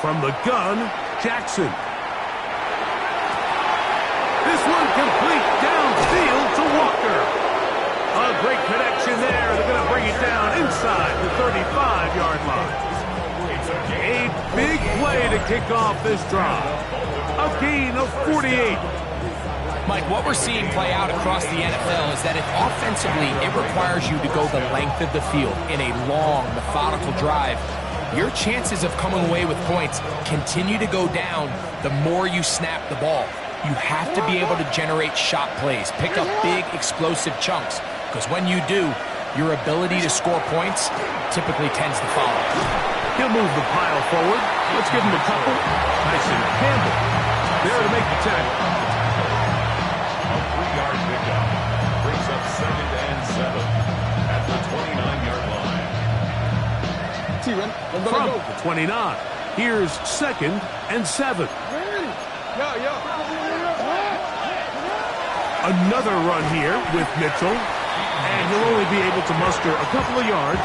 From the gun, Jackson. This one complete downfield to Walker. A great connection there. They're going to bring it down inside the 35-yard line. A big play to kick off this drive. A gain of 48. Mike, what we're seeing play out across the NFL is that if offensively it requires you to go the length of the field in a long, methodical drive, your chances of coming away with points continue to go down the more you snap the ball. You have to be able to generate shot plays, pick up big, explosive chunks, because when you do, your ability to score points typically tends to follow. He'll move the pile forward. Let's give him a couple. Tyson Campbell there to make the tackle. A 3-yard pickup brings up 2nd and 7 at the 29-yard line. From the 29, here's 2nd and 7. Another run here with Mitchell, and he'll only be able to muster a couple of yards.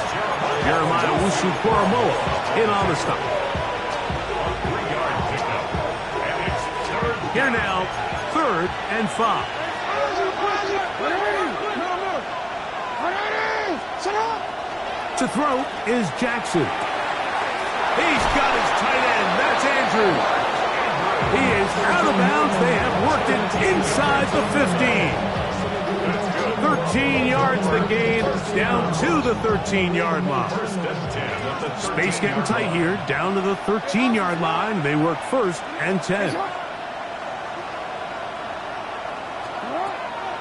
Jeremiah Wusu-Koromoa in on the stop. Here now, 3rd and 5. To throw is Jackson. He's got his tight end. That's Andrews. He is out of bounds. They have worked it inside the 15. 13 yards the gain, down to the 13-yard line. Space getting tight here, down to the 13-yard line. They work 1st and 10.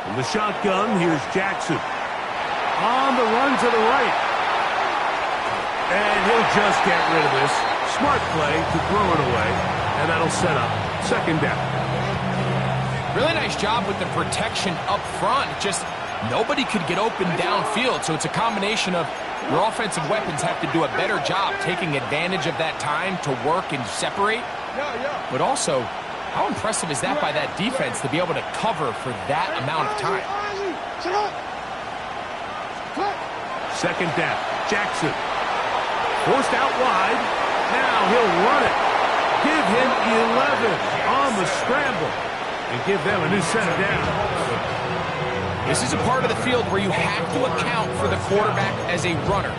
From the shotgun, here's Jackson. On the run to the right. And he'll just get rid of this. Smart play to throw it away. And that'll set up 2nd down. Really nice job with the protection up front. Just nobody could get open downfield. So it's a combination of your offensive weapons have to do a better job taking advantage of that time to work and separate. But also, how impressive is that by that defense to be able to cover for that amount of time? 2nd down. Jackson. Forced out wide. Now he'll run it. Give him 11 on the scramble. And give them a new set of downs. This is a part of the field where you have to account for the quarterback as a runner.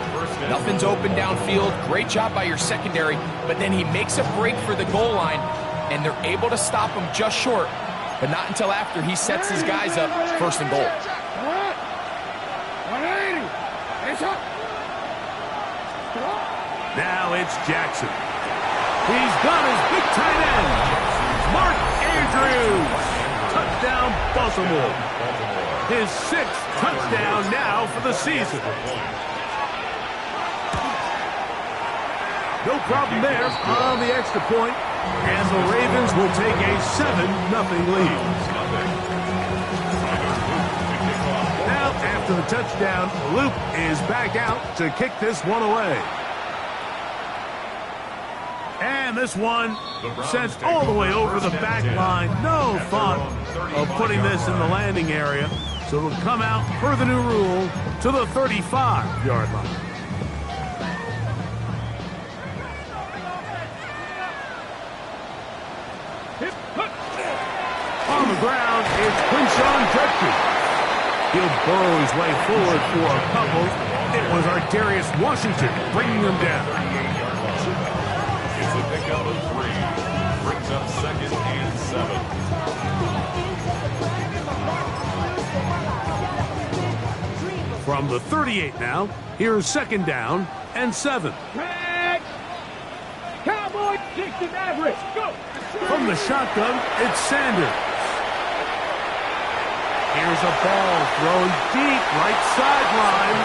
Nothing's open downfield. Great job by your secondary. But then he makes a break for the goal line, and they're able to stop him just short. But not until after he sets his guys up 1st and goal. Now it's Jackson. He's got his big tight end, Mark Andrews. Touchdown, Baltimore. His 6th touchdown now for the season. No problem there on the extra point, and the Ravens will take a 7-0 lead. Now, after the touchdown, Luke is back out to kick this one away. And this one sent all the way over the back line. No thought of putting this in the landing area. So it'll come out per the new rule to the 35-yard line. On the ground, it's Quinshawn Judkins. He'll burrow his way forward for a couple. It was Ardarius Washington bringing them down. It's a pickup of 3. Brings up 2nd and 7. From the 38 now, here's 2nd down and 7. Cowboy, Dixon average, go! From the shotgun, it's Sanders. Here's a ball thrown deep right sideline.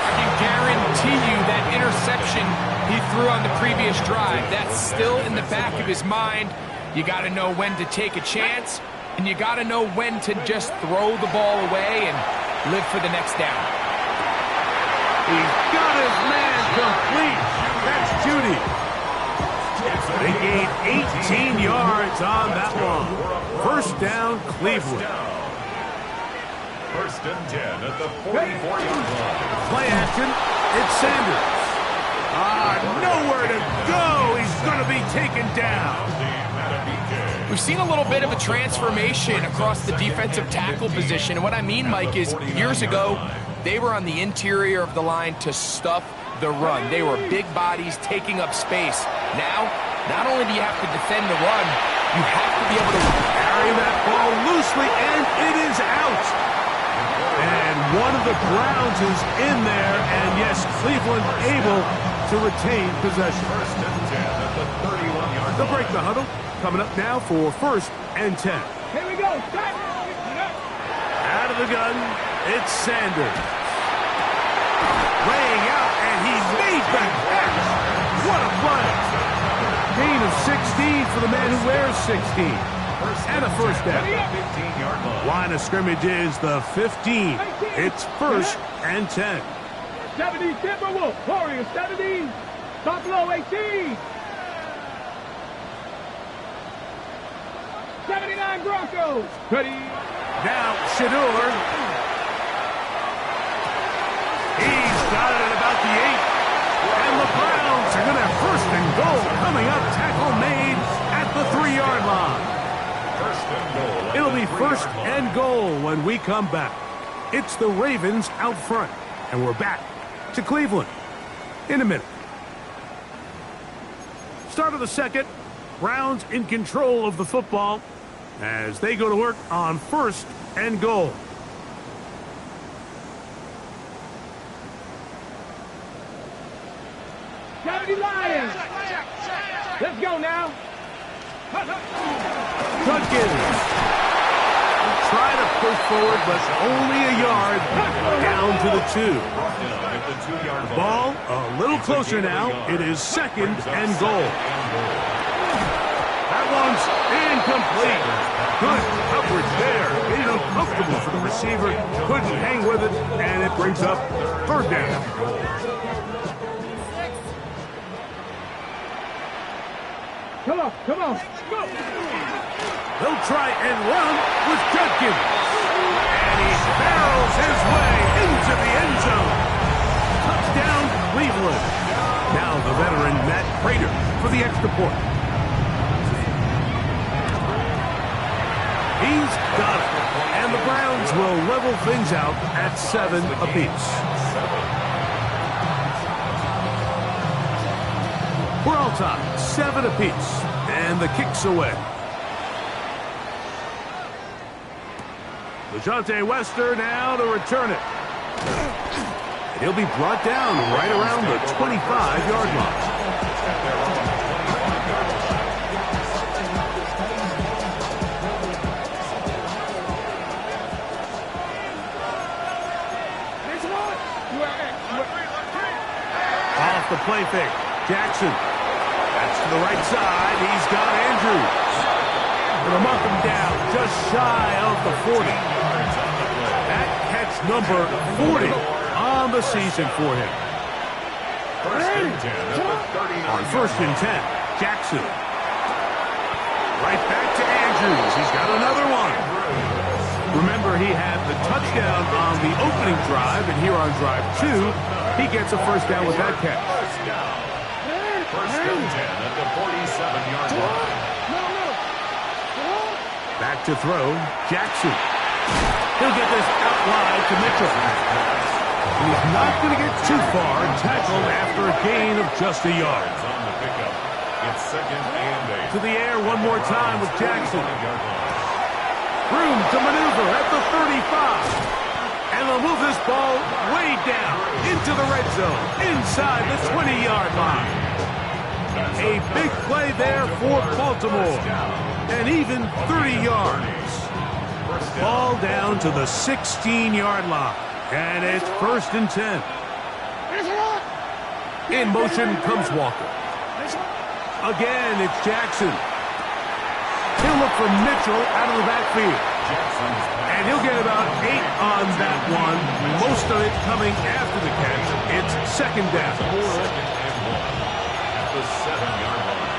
I can guarantee you that interception he threw on the previous drive, that's still in the back of his mind. You got to know when to take a chance, and you got to know when to just throw the ball away and live for the next down. He's got his man complete. That's Judy. They gained 18 yards on that one. 1st down, Cleveland. 1st and 10 at the 44-yard line. Play action, it's Sanders. Nowhere to go. He's taken down. We've seen a little bit of a transformation across the defensive tackle position. And what I mean, Mike, is years ago, they were on the interior of the line to stuff the run. They were big bodies taking up space. Now, not only do you have to defend the run, you have to be able to carry that ball loosely, and it is out. And one of the Browns is in there, and yes, Cleveland able to retain possession. First and 10 at the 31-yard They'll break the huddle. Coming up now for 1st and 10. Here we go. Stop. Out of the gun, it's Sanders. Laying out, and he made the catch. What a play. Gain of 16 for the man who wears 16. And a first down. 15-yard line. Line of scrimmage is the 15. It's 1st and 10. 70 Timberwolves. Warriors 70. Buffalo 18. 79 Broncos. Ready. Now Shador. He's got it at about the 8. And the Browns are going to have 1st and goal coming up. Tackle made at the 3-yard line. First and goal. It'll be 1st and goal when we come back. It's the Ravens out front. And we're back to Cleveland in a minute. Start of the second. Browns in control of the football as they go to work on 1st and goal. County Lions. Let's go now. Judkins. Try to push forward, but only a yard down to the 2. At the 2-yard line. Ball a little closer now. It is 2nd and goal. That one's incomplete. Good coverage there. Made it uncomfortable for the receiver. Couldn't hang with it, and it brings up 3rd down. Come on. Come on. Go. He'll try and run with Judkins. And he barrels his way into the end zone. Touchdown, Cleveland. Now the veteran Matt Prater for the extra point. He's got it. And the Browns will level things out at 7 apiece. We're all tied, 7 apiece. And the kick's away. LeJohntay Wester now to return it. And he'll be brought down right around the 25-yard line. Off the play fake. Jackson. That's to the right side. He's got Andrews. Gonna muck him down just shy of the 40. That catch number 40 on the season for him. First and 10 at the 39. On 1st and 10, Jackson. Right back to Andrews. He's got another one. Remember, he had the touchdown on the opening drive, and here on drive 2, he gets a 1st down with that catch. First and 10 at the 47-yard line. Back to throw, Jackson. He'll get this out wide to Mitchell. And he's not going to get too far, tackled after a gain of just a yard. On the pickup. It's 2nd and 8. To the air one more time with Jackson. Room to maneuver at the 35. And they'll move this ball way down into the red zone, inside the 20-yard line. A big play there for Baltimore. And even 30 yards. Ball down to the 16-yard line. And it's 1st and 10. In motion comes Walker. Again, it's Jackson. He'll look for Mitchell out of the backfield. And he'll get about 8 on that one. Most of it coming after the catch. It's 2nd down. At the 7-yard line.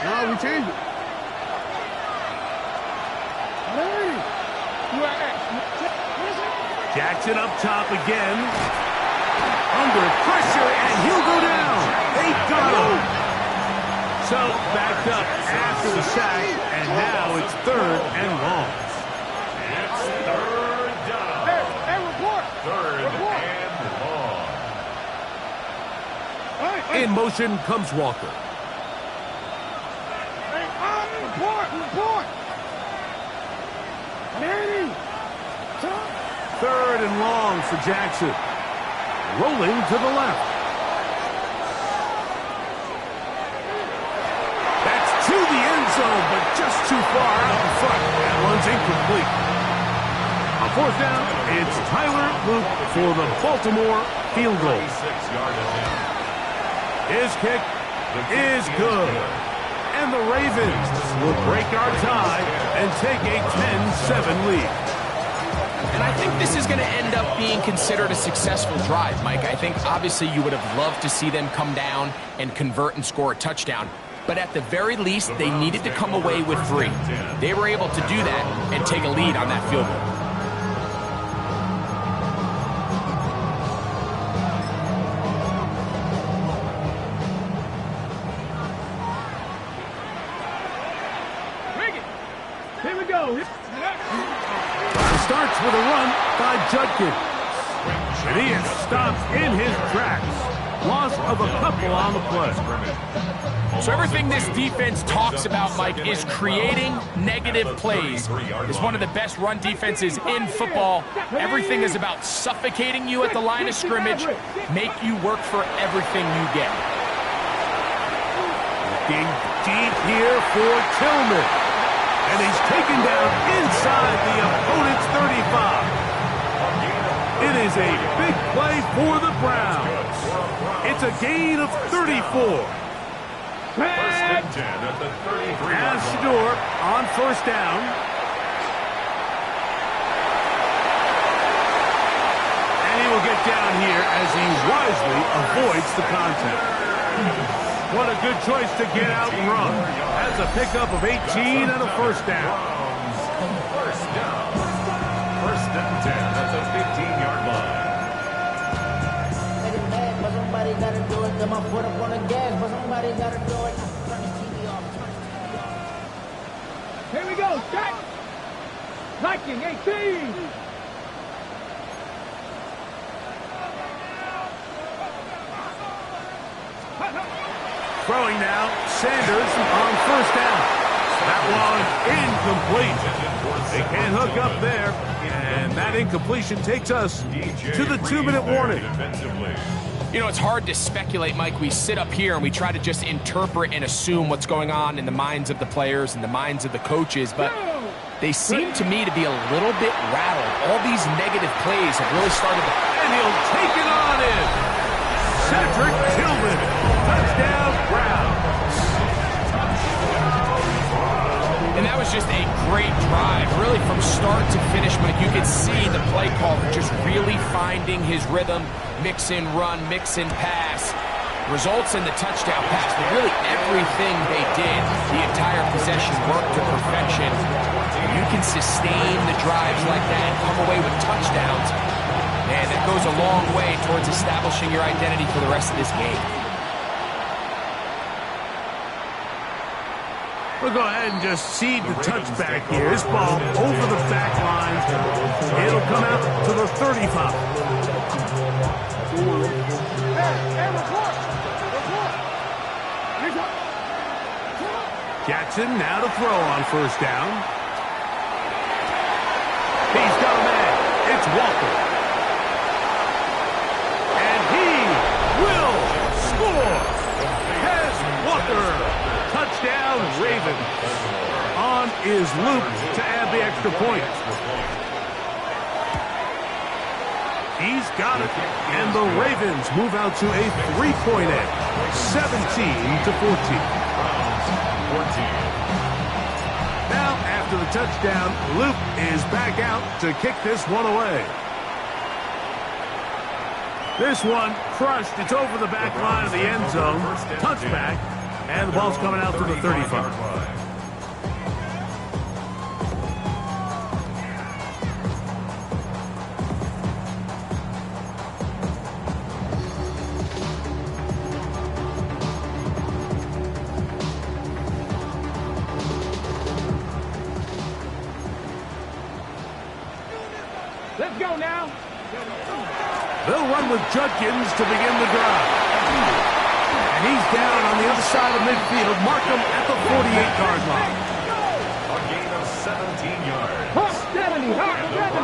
Now we change it. Jackson up top again. Under pressure, and he'll go down. So, backed up after the sack, and now it's 3rd and long. It's 3rd down. Hey, report. 3rd Report. and long. In motion comes Walker. Hey, report. Manny. 3rd and long for Jackson. Rolling to the left. That's to the end zone, but just too far out in front. That one's incomplete. On 4th down, it's Tyler Luke for the Baltimore field goal. 36-yard attempt. His kick is good. And the Ravens will break our tie and take a 10-7 lead. And I think this is going to end up being considered a successful drive, Mike. I think obviously you would have loved to see them come down and convert and score a touchdown. But at the very least, they needed to come away with 3. They were able to do that and take a lead on that field goal. Here we go. Starts with a run by Judkins. And he is stopped in his tracks. Loss of a couple on the play. So everything this defense talks about, Mike, is creating negative plays. It's one of the best run defenses in football. Everything is about suffocating you at the line of scrimmage, make you work for everything you get. Looking deep here for Tillman. And he's taken down inside the opponent's 35. It is a big play for the Browns. It's a gain of 34. First and 10 at the 33. As Shador on 1st down. And he will get down here as he wisely avoids the contact. What a good choice to get out and run. That's a pickup of 18 and a 1st down. First down. First and 10 at the 15-yard line. But somebody gotta do it. Got my foot up on the gas, but somebody gotta do it. Turn the TV off. Here we go. Check. Viking 18. Throwing now, Sanders on 1st down. That one incomplete. They can't hook up there, and that incompletion takes us to the 2-minute warning. You know, it's hard to speculate, Mike. We sit up here and we try to just interpret and assume what's going on in the minds of the players and the minds of the coaches, but they seem to me to be a little bit rattled. All these negative plays have really started to... And he'll take it on in. Cedric Tillman. Touchdown, Browns. And that was just a great drive, really from start to finish, Mike. You could see the play caller just really finding his rhythm, mix in run, mix in pass. Results in the touchdown pass, but really everything they did, the entire possession worked to perfection. You can sustain the drives like that and come away with touchdowns. Man, that goes a long way towards establishing your identity for the rest of this game. We'll go ahead and just seed the touchback here. This ball over the back line. It'll come out to the 35. Hey, report. Jackson now to throw on 1st down. He's got a man. It's Walker. And he will score. Has Walker. Touchdown, Ravens. On is Luke to add the extra point. He's got it. And the Ravens move out to a 3-point edge. 17-14. Now, after the touchdown, Luke is back out to kick this one away. This one crushed. It's over the back line of the end zone. Touchback. And the ball's coming out to the 35. go now. They'll run with Judkins to begin the drive. And he's down on the other side of midfield. Mark him at the 48-yard line. A gain of 17 yards. Hawk 70, Hawk 70.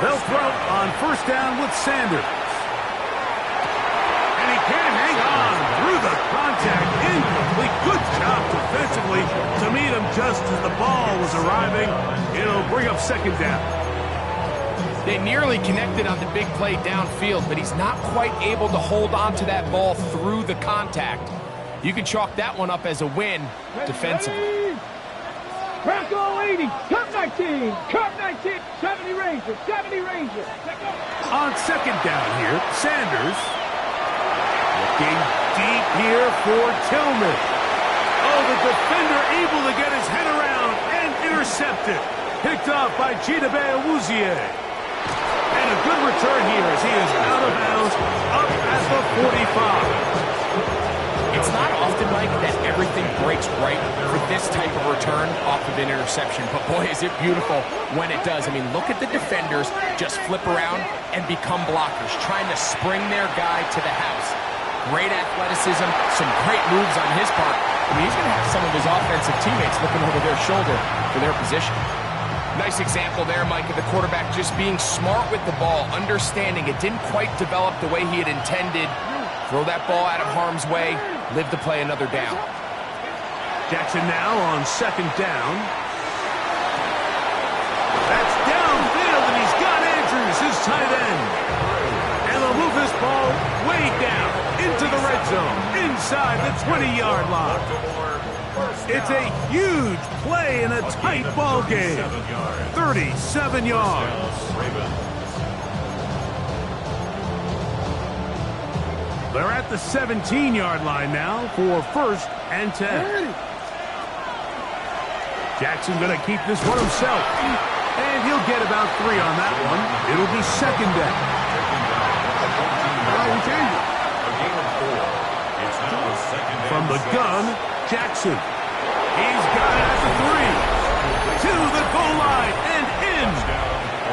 They'll throw on first down with Sanders. And he can't hang on through the contact. Incomplete. Good job defensively to meet him just as the ball was arriving. It'll bring up second down. They nearly connected on the big play downfield, but he's not quite able to hold on to that ball through the contact. You can chalk that one up as a win defensively. Bronco 80, Cup 19, Cup 19, 70 Ranger, 70 Ranger. On second down here, Sanders looking deep here for Tillman. Oh, the defender able to get his head around and intercepted. Picked off by Chidobe Awuzie. And a good return here as he is out of bounds up at the 45. It's not often, Mike, that everything breaks right for this type of return off of an interception. But boy, is it beautiful when it does. I mean, look at the defenders just flip around and become blockers, trying to spring their guy to the house. Great athleticism, some great moves on his part. I mean, he's going to have some of his offensive teammates looking over their shoulder for their position. Nice example there, Mike, of the quarterback just being smart with the ball, understanding it didn't quite develop the way he had intended. Throw that ball out of harm's way, live to play another down. Jackson now on second down. That's downfield, and he's got Andrews, his tight end. And they'll move this ball way down into the red zone, inside the 20-yard line. It's a huge play in a tight ball game. 37 yards. They're at the 17-yard line now for first and 10. Jackson going to keep this one himself. And he'll get about 3 on that one. It'll be second down. From the gun, Jackson. He's got it at the 3. To the goal line and in.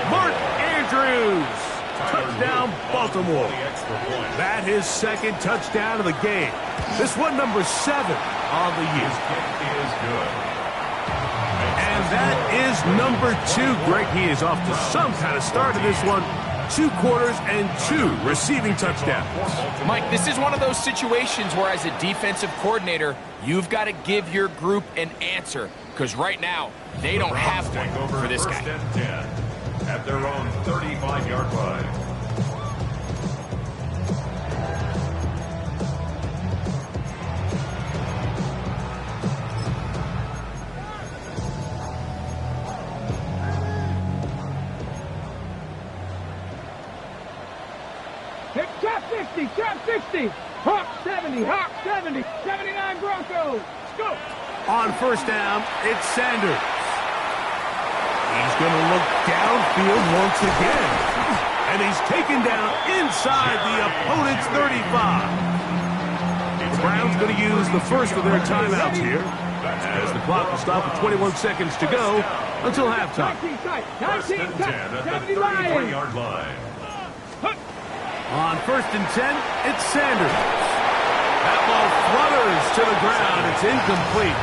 Mark Andrews. Touchdown, Baltimore. That his second touchdown of the game. This one number 7 on the year. And that is number 2. Greg, he is off to some kind of start to this one. 2 quarters and 2 receiving touchdowns. Mike, this is one of those situations where as a defensive coordinator, you've got to give your group an answer. Because right now, they don't have one for this guy. At their own 35-yard line. Trap 60, trap 60. Hawk 70, Hawk 70, 79 Broncos. Go. On first down, it's Sanders. He's going to look downfield once again. And he's taken down inside the opponent's 35. The Browns going to use the first of their timeouts here, as the clock will stop with 21 seconds to go until halftime. 19 tight, 19 19 10 tight, at the 70 Lions. 33-yard line. On first and 10, it's Sanders. That ball flutters to the ground. It's incomplete.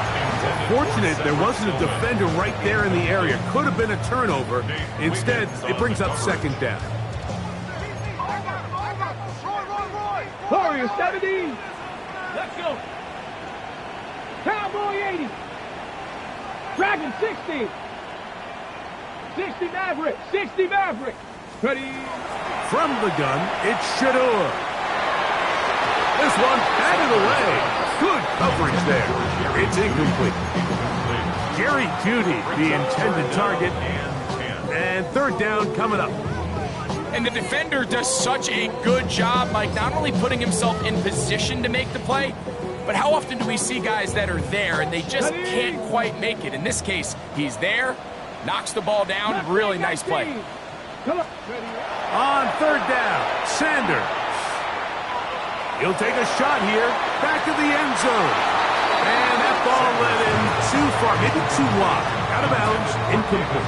Fortunate there wasn't a defender right there in the area. Could have been a turnover. Instead, it brings up second down. Warriors 70. Let's go. Cowboy 80. Dragon 60. 60 Maverick. 60 Maverick. Ready. From the gun, it's Shador. This one batted away. Good coverage there. It's incomplete. Jerry Jeudy, the intended target. And third down coming up. And the defender does such a good job, Mike, not only putting himself in position to make the play, but how often do we see guys that are there and they just can't quite make it? In this case, he's there, knocks the ball down, really nice play. On third down, Sanders. He'll take a shot here, back of the end zone. And that ball led in too far, maybe too wide. Out of bounds, incomplete.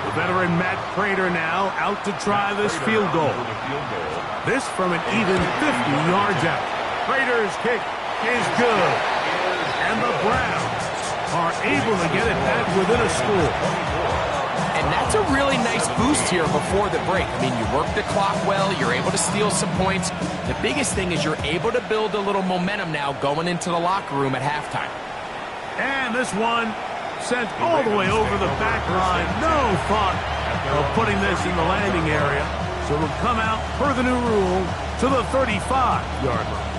The Veteran Matt Prater now out to try this field goal. This from an even 50 yards out. Prater's kick is good. And the Browns are able to get it back within a score. And that's a really nice boost here before the break. I mean, you work the clock well. You're able to steal some points. The biggest thing is you're able to build a little momentum now going into the locker room at halftime. And this one sent all the way over the back line. No thought of putting this in the landing area. So it'll come out, per the new rule, to the 35-yard line.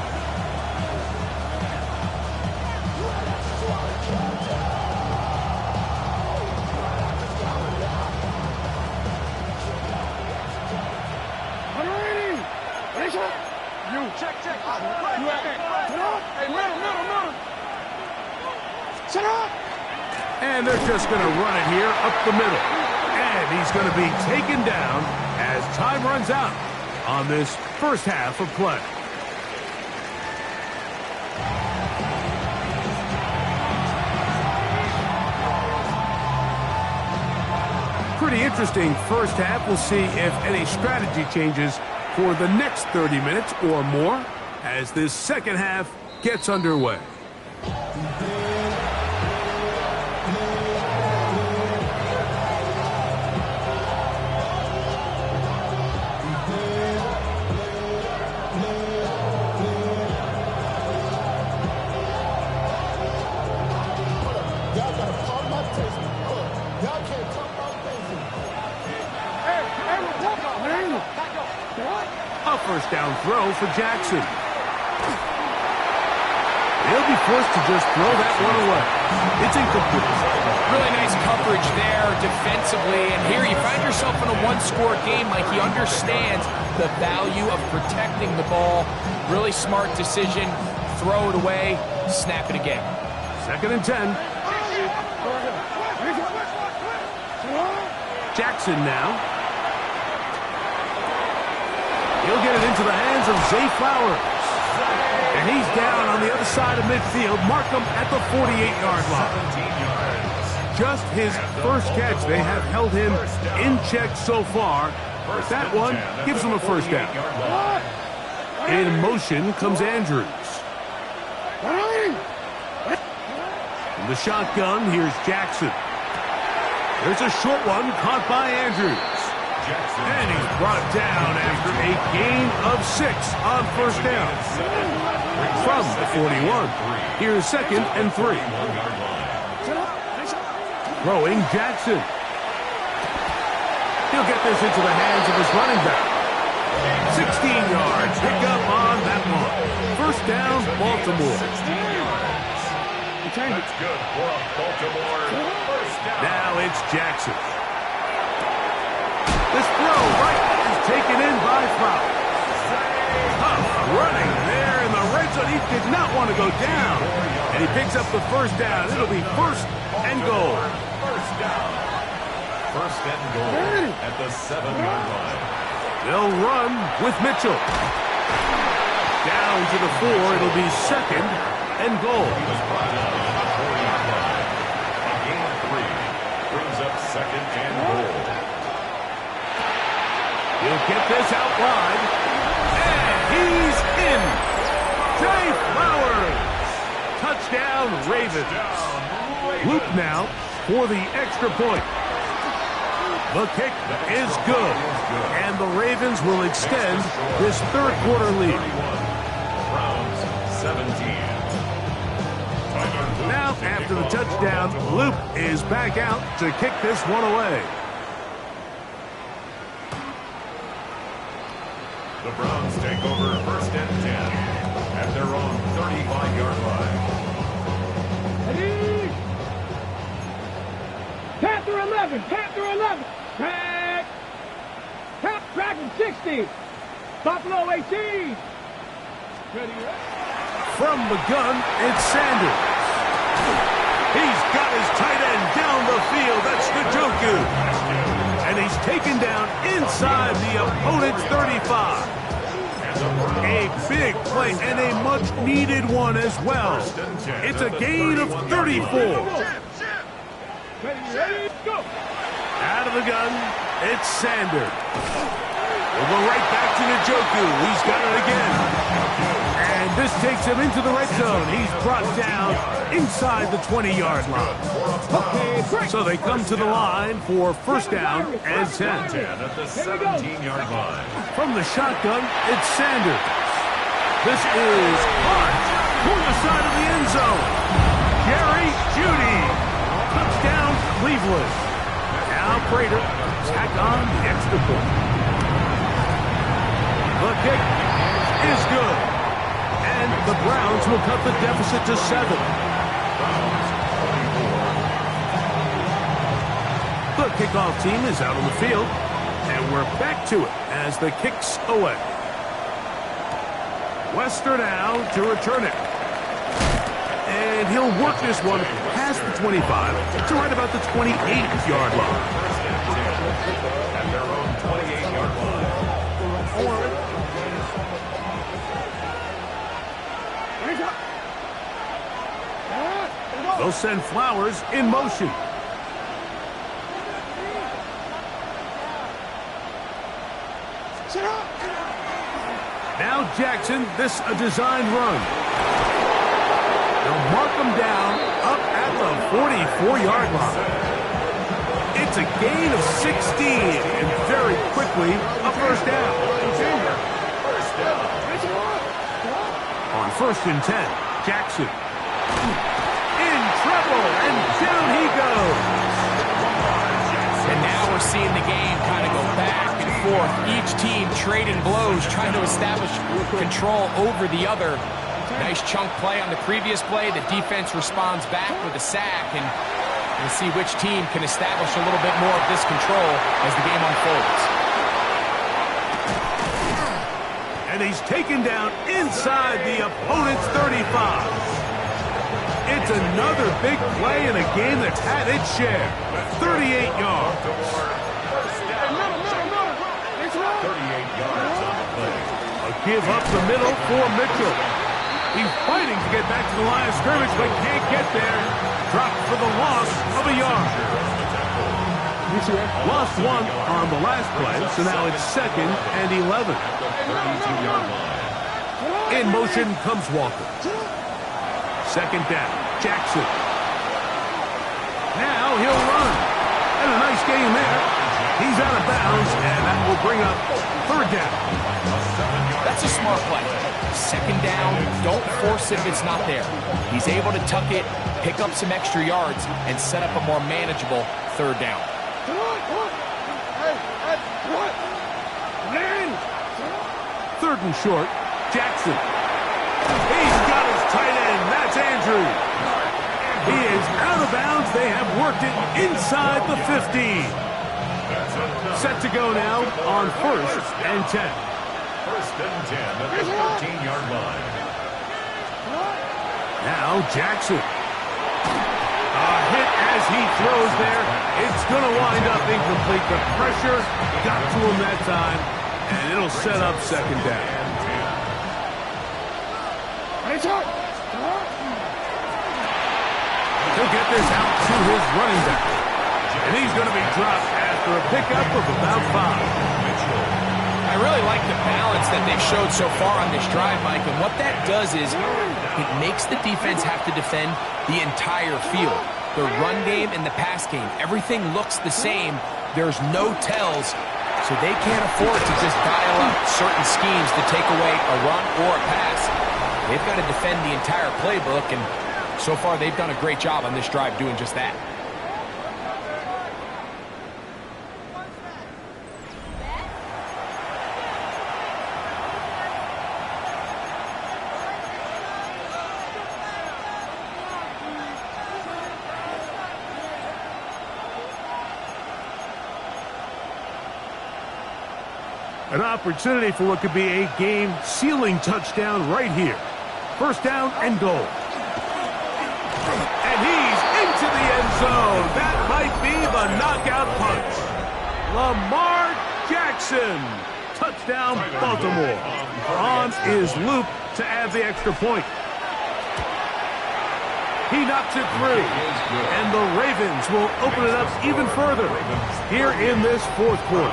And they're just going to run it here up the middle. And he's going to be taken down as time runs out on this first half of play. Pretty interesting first half. We'll see if any strategy changes for the next 30 minutes or more as this second half gets underway. A first down throw for Jackson. He'll be forced to just throw that one away. It's incomplete. Really nice coverage there defensively. And here you find yourself in a one-score game. Like, he understands the value of protecting the ball. Really smart decision. Throw it away. Snap it again. 2nd and 10. Jackson now. He'll get it into the hands of Zay Flowers. And he's down on the other side of midfield. Mark him at the 48-yard line. Just his first catch. They have held him in check so far. But that one gives him a first down. In motion comes Andrews. In the shotgun, here's Jackson. There's a short one caught by Andrews. And he's brought down after a gain of 6 on first down. From the 41. Here's 2nd and 3. Throwing Jackson. He'll get this into the hands of his running back. 16 yards. Pick up on that one. First down, Baltimore. That's good for Baltimore. First down. Now it's Jackson. This throw right is taken in by Flowers. Tough running there in the red zone. He did not want to go down. And he picks up the first down. It'll be 1st and goal. First down. 1st and goal at the 7-yard line. They'll run with Mitchell. Down to the 4. It'll be 2nd and goal. He was brought down at the 40-yard line. A gain of 3 brings up 2nd and goal. He'll get this out wide. And he's in. Zay Flowers. Touchdown, Ravens. Loop now for the extra point. The kick is good. And the Ravens will extend this third-quarter lead. Browns 17. Now, after the touchdown, Loop is back out to kick this one away. The Browns take over 1st and 10 at their own 35-yard line. Ready? Panther 11, Panther 11. Track. Track and 60. Buffalo 18. Ready? From the gun, it's Sanders. He's got his tight end down the field. That's Njoku. And he's taken down inside the opponent's 35. A big play and a much-needed one as well. It's a gain of 34. Ready, go. Out of the gun, it's Sanders. We'll go right back to Njoku. He's got it again. And this takes him into the red zone. He's brought down inside the 20-yard line. So they come to the line for first down and 10. At the 17-yard line. From the shotgun, it's Sanders. This is caught for the side of the end zone. Jerry Jeudy. Touchdown, Cleveland. Now Prater tack on the extra point. The kick is good. And the Browns will cut the deficit to 7. The kickoff team is out on the field. And we're back to it as the kick's away. Wester now to return it. And he'll work this one past the 25 to right about the 28-yard line. At their own 28-yard line. They'll send Flowers in motion. Now Jackson, this a designed run. They'll mark him down up at the 44-yard line. It's a gain of 16, and very quickly a first down. On 1st and 10, Jackson. In trouble, and down he goes. And now we're seeing the game kind of go back and forth. Each team trading blows, trying to establish control over the other. Nice chunk play on the previous play. The defense responds back with a sack, and we'll see which team can establish a little bit more of this control as the game unfolds. And he's taken down inside the opponent's 35. It's another big play in a game that's had its share. 38 yards. 38 yards on the play. A give up the middle for Mitchell. He's fighting to get back to the line of scrimmage, but can't get there. Dropped for the loss of a yard. Lost one on the last play, so now it's 2nd and 11. At the 32-yard line. In motion comes Walker. 2nd down, Jackson. Now he'll run. And a nice game there. He's out of bounds, and that will bring up 3rd down. That's a smart play. 2nd down, don't force it if it's not there. He's able to tuck it, pick up some extra yards, and set up a more manageable 3rd down. 3rd and short, Jackson. He's got his tight end. That's Andrews. He is out of bounds. They have worked it inside the 15. Set to go now on 1st and 10. 1st and 10 at the 13-yard line. Now Jackson. A hit as he throws there. It's going to wind up incomplete. The pressure got to him that time, and it'll set up 2nd down. He'll get this out to his running back. And he's going to be dropped after a pickup of about 5. I really like the balance that they've showed so far on this drive, Mike, and what that does is it makes the defense have to defend the entire field. The run game and the pass game, everything looks the same. There's no tells, so they can't afford to just dial up certain schemes to take away a run or a pass. They've got to defend the entire playbook, and so far they've done a great job on this drive doing just that. An opportunity for what could be a game-sealing touchdown right here. 1st down and goal. And he's into the end zone. That might be the knockout punch. Lamar Jackson. Touchdown, Baltimore. On is Luke to add the extra point. He knocks it through. And the Ravens will open it up even further here in this fourth quarter.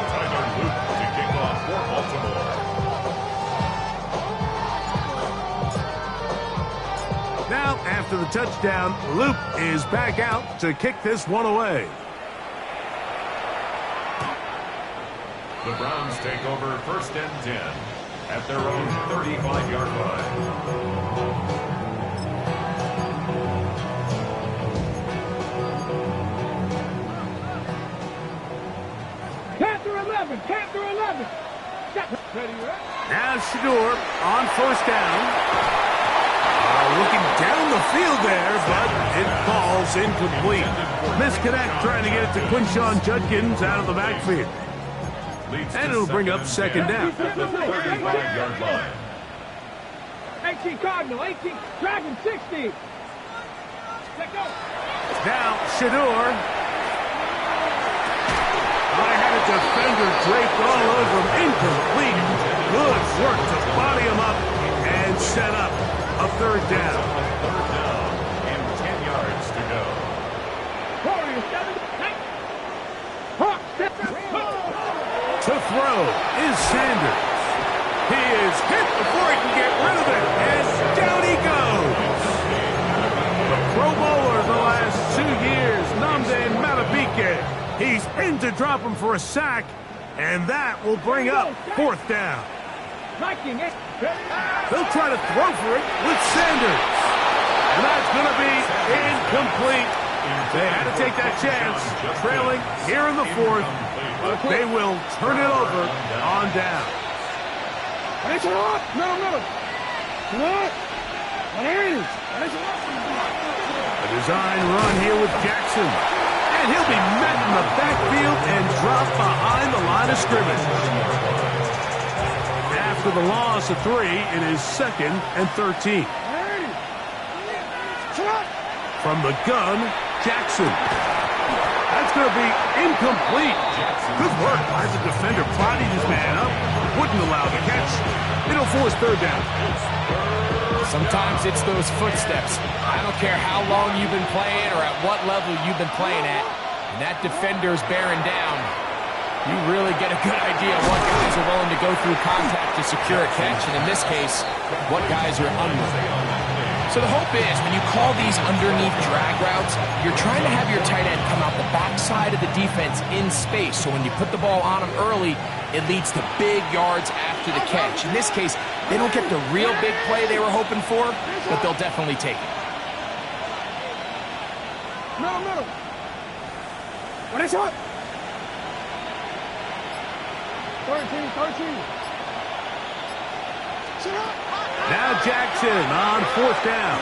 Tyler Luke to kick off for Baltimore. Now, after the touchdown, Luke is back out to kick this one away. The Browns take over 1st and 10 at their own 35-yard line. Panther 11, Panther 11. Now Shador on 1st down. Looking down the field there, but it falls incomplete. Misconnect trying to get it to Quinshawn Judkins out of the backfield. And it'll bring up 2nd down. At the 35-yard line. 18 Cardinal, 18 Dragon 60. Let go. Now Shador. I had a defender draped all over him. Incomplete. Good work to body him up and set up a 3rd down. 3rd down and 10 yards to go. Warriors 7. Hawk, step up. To throw is Sanders. He is hit before he can get rid of it, and down he goes. The Pro Bowler the last 2 years, Nnamdi Madubuike. He's in to drop him for a sack, and that will bring up 4th down. They'll try to throw for it with Sanders. And that's going to be incomplete. They had to take that chance, trailing here in the 4th. But they will turn it over on down. No. A design run here with Jackson. And he'll be met in the backfield and dropped behind the line of scrimmage. After the loss of 3, it is 2nd and 13. From the gun, Jackson. That's going to be incomplete. Good work by the defender. Bodied his man up. Wouldn't allow the catch. It'll force 3rd down. Sometimes it's those footsteps. I don't care how long you've been playing or at what level you've been playing at. And that defender's bearing down. You really get a good idea of what guys are willing to go through contact to secure a catch. And in this case, what guys are unwilling. So the hope is when you call these underneath drag routes, you're trying to have your tight end come out the backside of the defense in space. So when you put the ball on him early, it leads to big yards after the catch. In this case, they don't get the real big play they were hoping for, but they'll definitely take it. Middle. What is it? 13. Now Jackson on 4th down.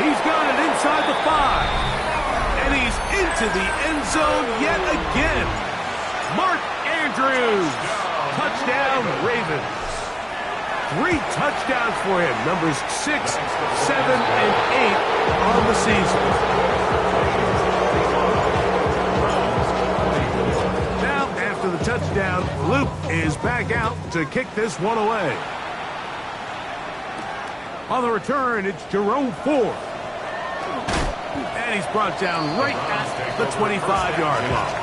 He's got it inside the 5. And he's into the end zone yet again. Mark Andrews. Touchdown, Ravens. 3 touchdowns for him. Numbers 6, 7, and 8 on the season. Now, after the touchdown, Luke is back out to kick this one away. On the return, it's Jerome Ford. And he's brought down right at the 25-yard line.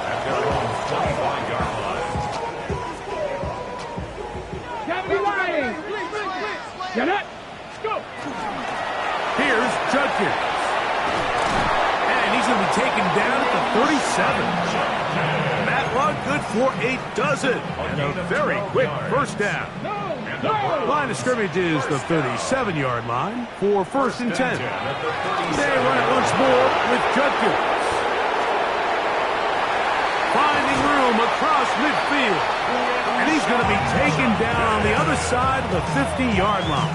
At their own 25-yard line. Get it. Let's go. Here's Judkins. And he's going to be taken down at the 37. Matlock good for a dozen. And a very quick 1st down. Line of scrimmage is the 37-yard line for 1st and 10. They run it once more with Judkins. Finding room across midfield. And he's going to be taken down on the other side of the 50-yard line.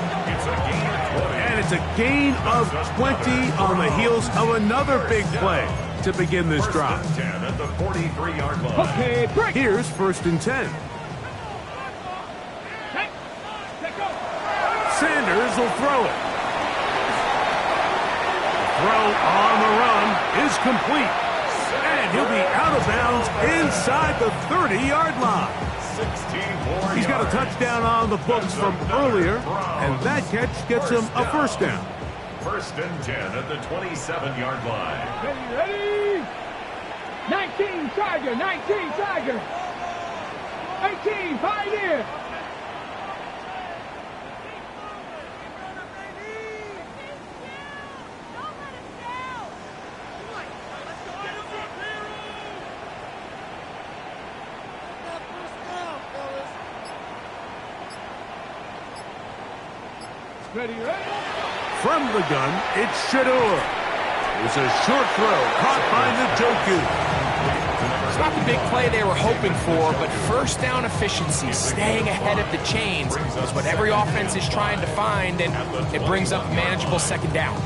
And it's a gain of 20 on the heels of another big play to begin this drive. At the 43-yard line. Okay, break. Here's 1st and 10. Sanders will throw it. The throw on the run is complete. And he'll be out of bounds inside the 30-yard line. 16 more He's got got a touchdown on the books from earlier, and that catch gets him a first down. First and 10 at the 27-yard line. Ready? 19 Charger, 19 Charger. 18 Pioneer. Ready? From the gun, it's Shador. It's a short throw caught by Njoku. It's not the big play they were hoping for, but first down efficiency, staying ahead of the chains, is what every offense is trying to find, and it brings up a manageable second down.